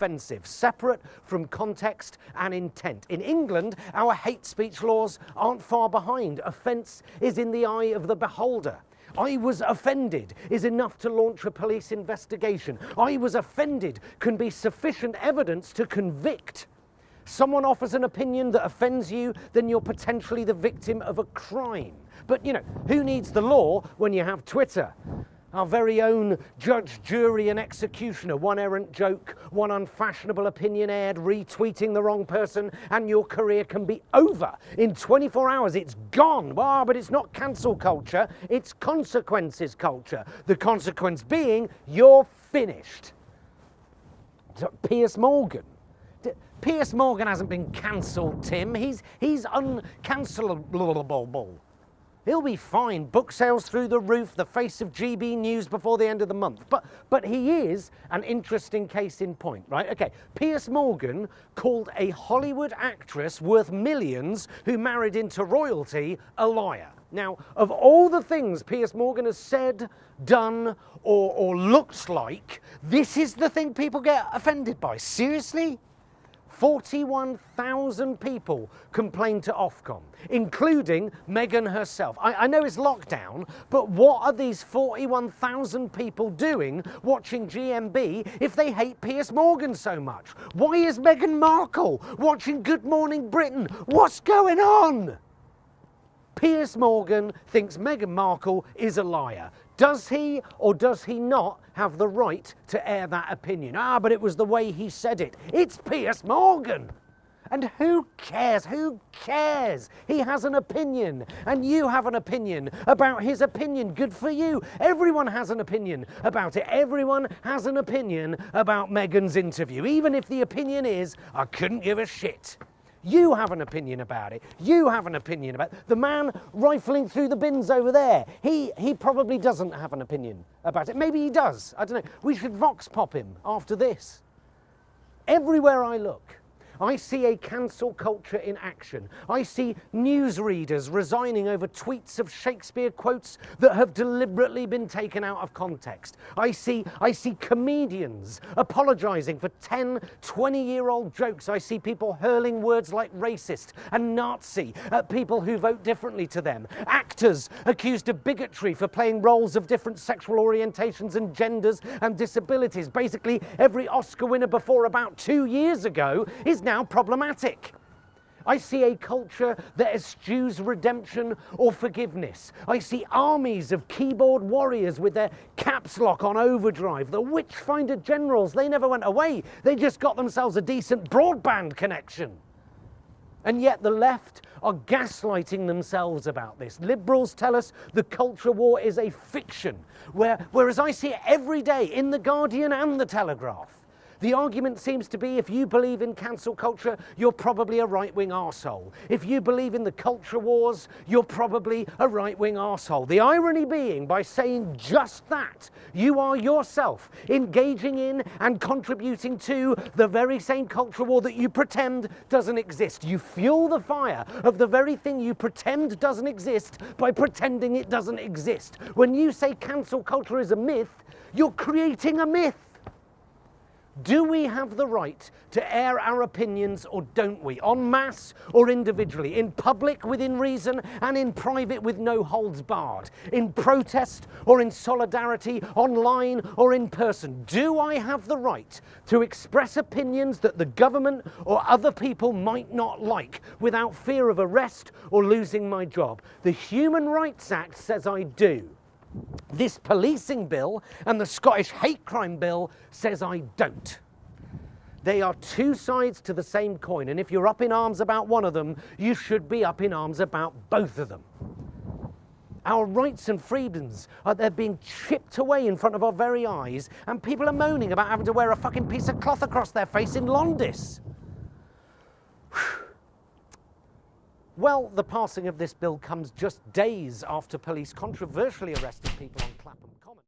offensive, separate from context and intent. In England, our hate speech laws aren't far behind. Offence is in the eye of the beholder. I was offended is enough to launch a police investigation. I was offended can be sufficient evidence to convict. Someone offers an opinion that offends you, then you're potentially the victim of a crime. But, you know, who needs the law when you have Twitter? Our very own judge, jury and executioner, one errant joke, one unfashionable opinion aired, retweeting the wrong person, and your career can be over. In 24 hours, it's gone. Well, but it's not cancel culture, it's consequences culture. The consequence being, you're finished. Piers Morgan. Piers Morgan hasn't been cancelled, Tim. He's uncancelable. He'll be fine. Book sales through the roof, the face of GB News before the end of the month. But he is an interesting case in point, right? Okay, Piers Morgan called a Hollywood actress worth millions who married into royalty a liar. Now, of all the things Piers Morgan has said, done, or looks like, this is the thing people get offended by. Seriously? 41,000 people complained to Ofcom, including Meghan herself. I know it's lockdown, but what are these 41,000 people doing watching GMB if they hate Piers Morgan so much? Why is Meghan Markle watching Good Morning Britain? What's going on? Piers Morgan thinks Meghan Markle is a liar. Does he or does he not have the right to air that opinion? But it was the way he said it. It's Piers Morgan. And who cares? Who cares? He has an opinion, and you have an opinion about his opinion. Good for you. Everyone has an opinion about it. Everyone has an opinion about Meghan's interview, even if the opinion is, I couldn't give a shit. You have an opinion about it. You have an opinion about it. The man rifling through the bins over there, he probably doesn't have an opinion about it. Maybe he does. I don't know. We should vox pop him after this. Everywhere I look, I see a cancel culture in action. I see newsreaders resigning over tweets of Shakespeare quotes that have deliberately been taken out of context. I see comedians apologizing for 10, 20-year-old jokes. I see people hurling words like racist and Nazi at people who vote differently to them. Actors accused of bigotry for playing roles of different sexual orientations and genders and disabilities. Basically, every Oscar winner before about 2 years ago is now problematic. I see a culture that eschews redemption or forgiveness. I see armies of keyboard warriors with their caps lock on overdrive. The witchfinder generals, they never went away. They just got themselves a decent broadband connection. And yet the left are gaslighting themselves about this. Liberals tell us the culture war is a fiction, whereas I see it every day in The Guardian and The Telegraph. The argument seems to be if you believe in cancel culture, you're probably a right-wing arsehole. If you believe in the culture wars, you're probably a right-wing arsehole. The irony being, by saying just that, you are yourself engaging in and contributing to the very same culture war that you pretend doesn't exist. You fuel the fire of the very thing you pretend doesn't exist by pretending it doesn't exist. When you say cancel culture is a myth, you're creating a myth. Do we have the right to air our opinions or don't we? En masse or individually? In public within reason and in private with no holds barred? In protest or in solidarity? Online or in person? Do I have the right to express opinions that the government or other people might not like without fear of arrest or losing my job? The Human Rights Act says I do. This policing bill and the Scottish hate crime bill says I don't. They are two sides to the same coin, and if you're up in arms about one of them, you should be up in arms about both of them. Our rights and freedoms they're being chipped away in front of our very eyes, and people are moaning about having to wear a fucking piece of cloth across their face in Londis. Well, the passing of this bill comes just days after police controversially arrested people on Clapham Common.